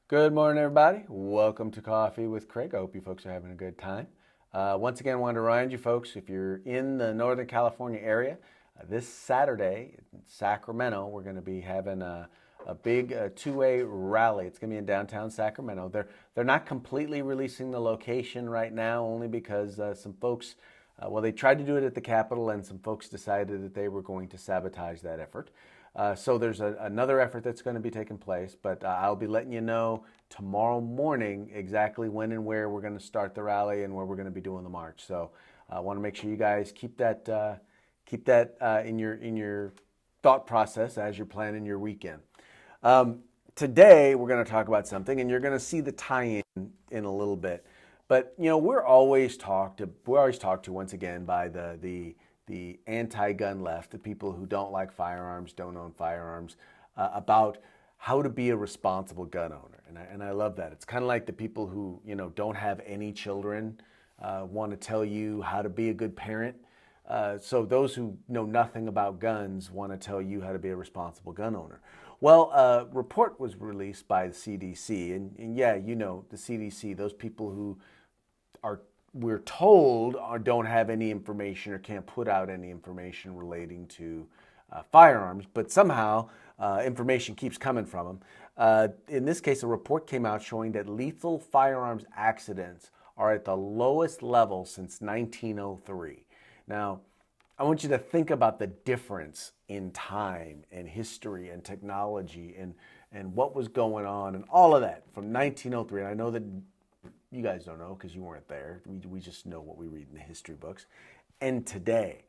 Good morning, everybody. Welcome to Coffee with Craig. I hope you folks are having a good time. Once again, I wanted to remind you folks, if you're in the Northern California area, this Saturday in Sacramento, we're going to be having a big two-way rally. It's going to be in downtown Sacramento. They're not completely releasing the location right now, only because some folks, well, they tried to do it at the Capitol, and some folks decided that they were going to sabotage that effort. So there's another effort that's going to be taking place, but I'll be letting you know tomorrow morning exactly when and where we're going to start the rally and where we're going to be doing the march. So I want to make sure you guys keep that in your thought process as you're planning your weekend. Today we're going to talk about something, and you're going to see the tie-in in a little bit. But you know, we're always talked to once again by the anti-gun left, the people who don't like firearms, don't own firearms, about how to be a responsible gun owner. And I love that. It's kind of like the people who, you know, don't have any children want to tell you how to be a good parent. So those who know nothing about guns want to tell you how to be a responsible gun owner. Well, a report was released by the CDC, and yeah, you know, the CDC, those people who are, we're told, don't have any information or can't put out any information relating to firearms, but somehow information keeps coming from them. In this case, a report came out showing that lethal firearms accidents are at the lowest level since 1903. Now, I want you to think about the difference in time and history and technology and what was going on and all of that from 1903. And I know that you guys don't know because you weren't there. We just know what we read in the history books. And today,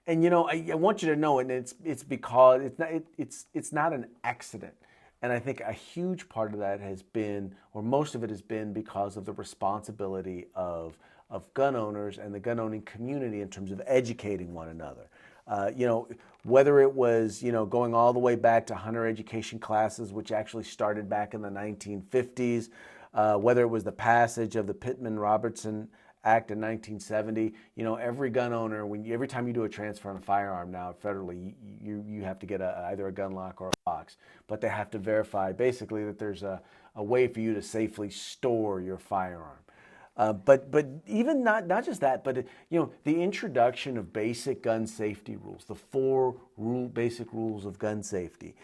and you know, I want you to know, and it's because it's not an accident. And I think a huge part of that has been, or most of it has been, because of the responsibility of gun owners and the gun owning community in terms of educating one another. You know, whether it was, you know, going all the way back to hunter education classes, which actually started back in the 1950s, whether it was the passage of the Pittman-Robertson Act in 1970, you know, every gun owner, every time you do a transfer on a firearm now federally, you have to get either a gun lock or a box, but they have to verify basically that there's a way for you to safely store your firearm. But even not just that, but you know, the introduction of basic gun safety rules, the basic rules of gun safety.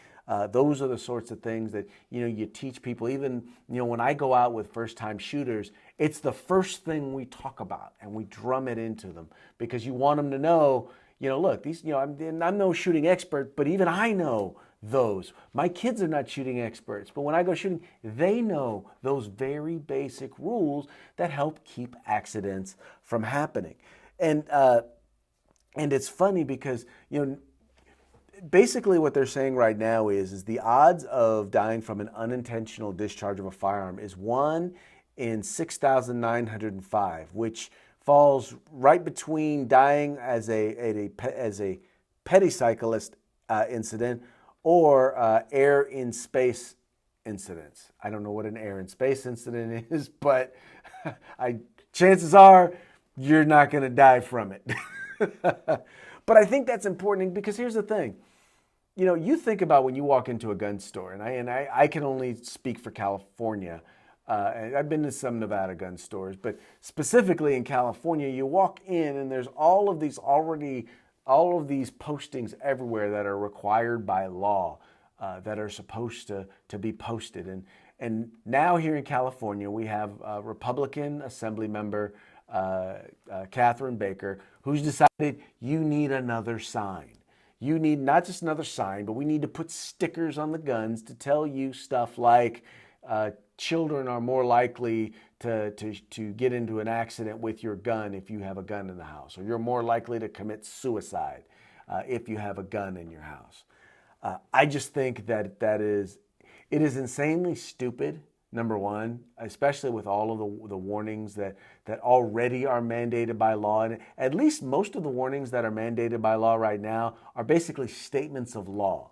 Those are the sorts of things that, you know, you teach people. Even, you know, when I go out with first-time shooters, it's the first thing we talk about, and we drum it into them because you want them to know, you know, look, these, you know, I'm no shooting expert, but even I know those. My kids are not shooting experts, but when I go shooting, they know those very basic rules that help keep accidents from happening. And it's funny because, you know, basically what they're saying right now is the odds of dying from an unintentional discharge of a firearm is 1 in 6,905, which falls right between dying as a petty cyclist incident or air in space incidents. I don't know what an air in space incident is, but chances are you're not going to die from it. But I think that's important because here's the thing. You know, you think about when you walk into a gun store, and I can only speak for California. I've been to some Nevada gun stores, but specifically in California, you walk in and there's all of these postings everywhere that are required by law, that are supposed to be posted. And now here in California, we have a Republican Assembly member, Catherine Baker, who's decided you need another sign. You need not just another sign, but we need to put stickers on the guns to tell you stuff like children are more likely to get into an accident with your gun if you have a gun in the house, or you're more likely to commit suicide if you have a gun in your house. I just think that it is insanely stupid, number one, especially with all of the warnings that already are mandated by law. And at least most of the warnings that are mandated by law right now are basically statements of law.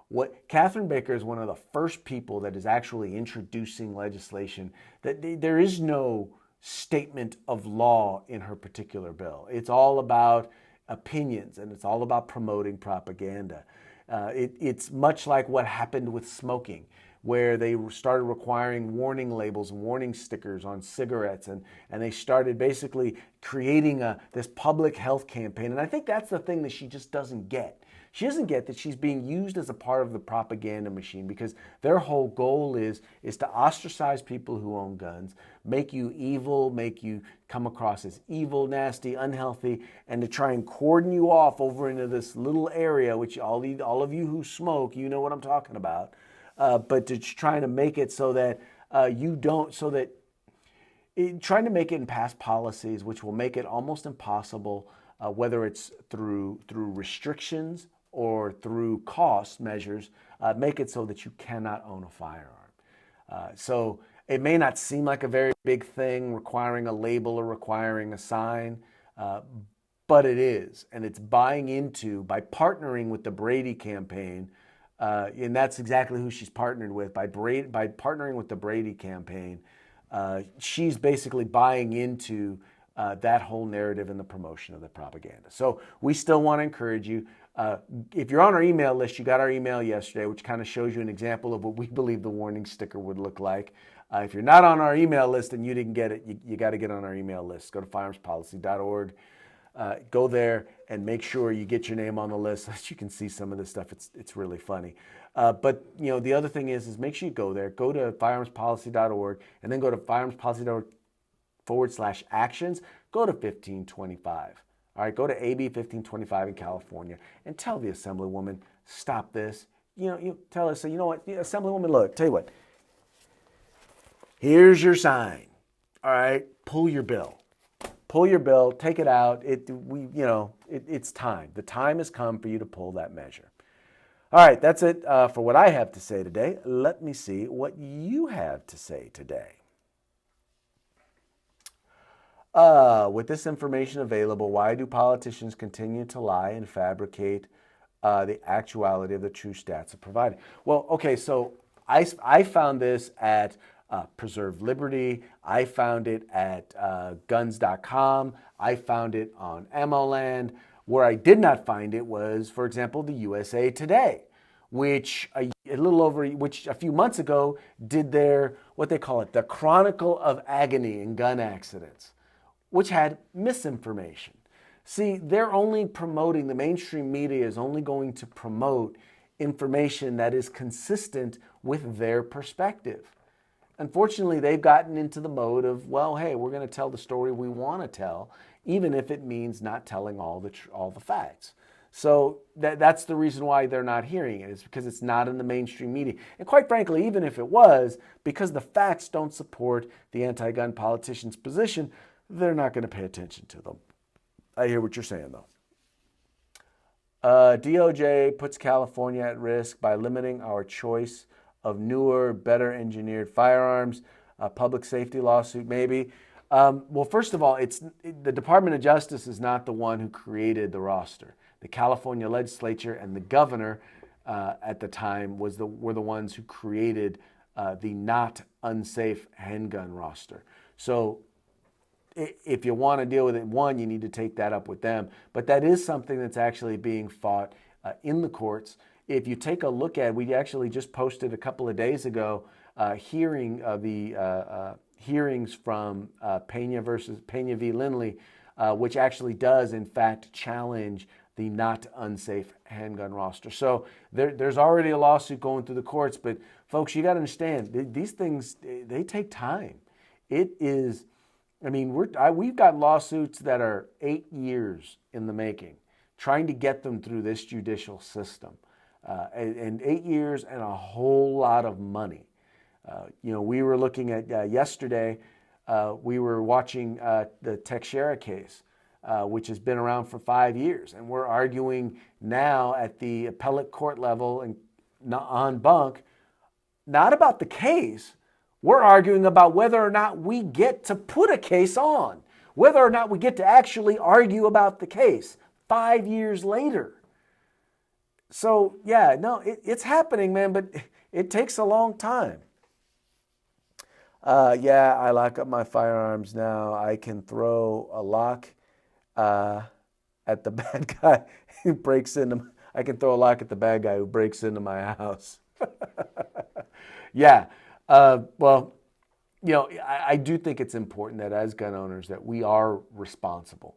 What Catherine Baker is one of the first people that is actually introducing legislation that there is no statement of law in her particular bill. It's all about opinions, and it's all about promoting propaganda. It's much like what happened with smoking. where they started requiring warning labels and warning stickers on cigarettes, and they started basically creating this public health campaign. And I think that's the thing that she just doesn't get. She doesn't get that she's being used as a part of the propaganda machine, because their whole goal is to ostracize people who own guns, make you evil, make you come across as evil, nasty, unhealthy, and to try and cordon you off over into this little area, which all of you who smoke, you know what I'm talking about, but to trying to make it so that trying to make it and pass policies which will make it almost impossible, whether it's through restrictions or through cost measures, make it so that you cannot own a firearm. So it may not seem like a very big thing, requiring a label or requiring a sign, but it is. And it's by partnering with the Brady campaign, and that's exactly who she's partnered with, by partnering with the Brady campaign, she's basically buying into that whole narrative and the promotion of the propaganda. So we still want to encourage you. If you're on our email list, you got our email yesterday, which kind of shows you an example of what we believe the warning sticker would look like. If you're not on our email list and you didn't get it, you got to get on our email list. Go to firearmspolicy.org. Go there and make sure you get your name on the list so that you can see some of this stuff. It's really funny. But the other thing is make sure you go there. Go to firearmspolicy.org and then go to firearmspolicy.org/actions. Go to 1525. All right, go to AB 1525 in California and tell the Assemblywoman, stop this. You tell her, say, you know what, Assemblywoman, look, tell you what, here's your sign. All right, pull your bill. Pull your bill, take it out. It's time. The time has come for you to pull that measure. All right, that's it for what I have to say today. Let me see what you have to say today. With this information available, why do politicians continue to lie and fabricate the actuality of the true stats provided? Well, okay, so I found this at Preserve Liberty. I found it at guns.com. I found it on AmmoLand. Where I did not find it was, for example, the USA Today, which a few months ago did their, what they call it, the Chronicle of Agony in Gun Accidents, which had misinformation. See, they're only promoting, the mainstream media is only going to promote information that is consistent with their perspective. Unfortunately, they've gotten into the mode of, well, hey, we're going to tell the story we want to tell, even if it means not telling all the facts. So that's the reason why they're not hearing it. It's because it's not in the mainstream media. And quite frankly, even if it was, because the facts don't support the anti-gun politician's position, they're not going to pay attention to them. I hear what you're saying, though. DOJ puts California at risk by limiting our choice of newer, better engineered firearms. A public safety lawsuit, maybe. Well, first of all, the Department of Justice is not the one who created the roster. The California legislature and the governor at the time were the ones who created the not unsafe handgun roster. So if you want to deal with it, you need to take that up with them. But that is something that's actually being fought in the courts. If you take a look at, we actually just posted a couple of days ago hearings from Pena v. Lindley, which actually does in fact challenge the not unsafe handgun roster. So there's already a lawsuit going through the courts, but folks, you got to understand, these things, they take time. It is, we've got lawsuits that are 8 years in the making, trying to get them through this judicial system. And 8 years and a whole lot of money. We were looking at yesterday, we were watching the Teixeira case, which has been around for 5 years. And we're arguing now at the appellate court level and en banc, not about the case. We're arguing about whether or not we get to put a case on, whether or not we get to actually argue about the case 5 years later. So, yeah, no, it's happening, man, but it takes a long time. Yeah, I lock up my firearms now. I can throw a lock at the bad guy who breaks into. I can throw a lock at the bad guy who breaks into my house. Yeah. Well, I do think it's important that as gun owners that we are responsible.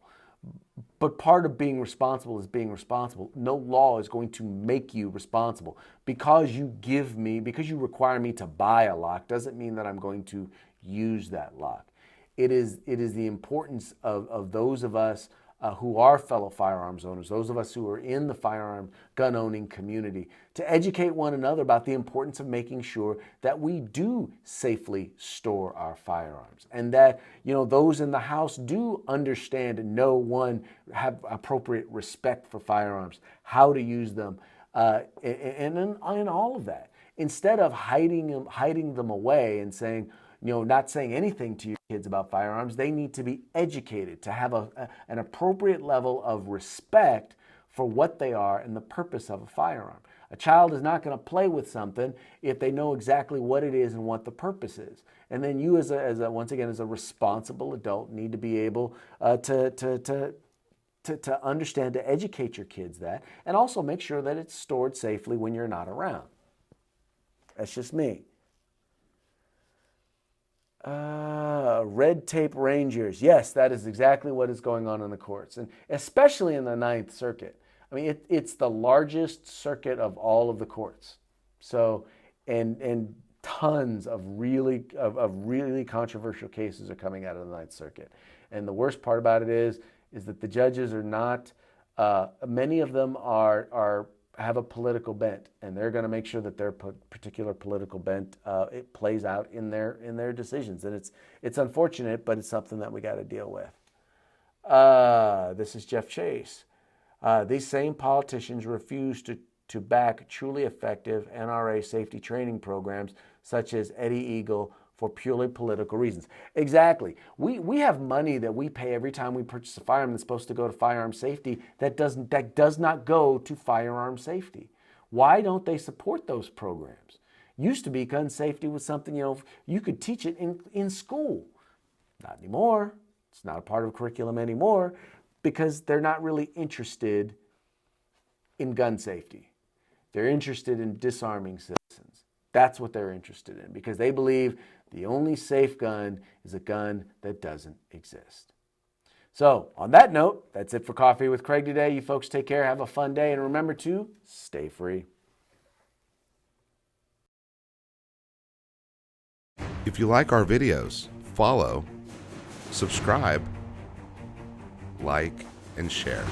But part of being responsible is being responsible. No law is going to make you responsible. Because you require me to buy a lock doesn't mean that I'm going to use that lock. It is the importance of those of us who are fellow firearms owners, those of us who are in the firearm gun owning community, to educate one another about the importance of making sure that we do safely store our firearms, and that those in the house do understand and know, one, have appropriate respect for firearms, how to use them, and all of that. Instead of hiding them away and saying, not saying anything to your kids about firearms, they need to be educated to have an appropriate level of respect for what they are and the purpose of a firearm. A child is not going to play with something if they know exactly what it is and what the purpose is. And then you, once again, as a responsible adult, need to be able to understand, to educate your kids that, and also make sure that it's stored safely when you're not around. That's just me. Red tape rangers. Yes, that is exactly what is going on in the courts, and especially in the Ninth Circuit. I mean, it's the largest circuit of all of the courts. So, and tons of really controversial cases are coming out of the Ninth Circuit. And the worst part about it is that the judges are not. Many of them have a political bent, and they're going to make sure that their particular political bent it plays out in their decisions. And it's unfortunate, but it's something that we got to deal with. This is Jeff Chase. These same politicians refuse to back truly effective NRA safety training programs such as Eddie Eagle for purely political reasons. Exactly. We have money that we pay every time we purchase a firearm that's supposed to go to firearm safety that does not go to firearm safety. Why don't they support those programs? Used to be gun safety was something, you could teach it in school. Not anymore. It's not a part of curriculum anymore because they're not really interested in gun safety. They're interested in disarming citizens. That's what they're interested in because they believe the only safe gun is a gun that doesn't exist. So, on that note, that's it for Coffee with Craig today. You folks take care, have a fun day, and remember to stay free. If you like our videos, follow, subscribe, like, and share.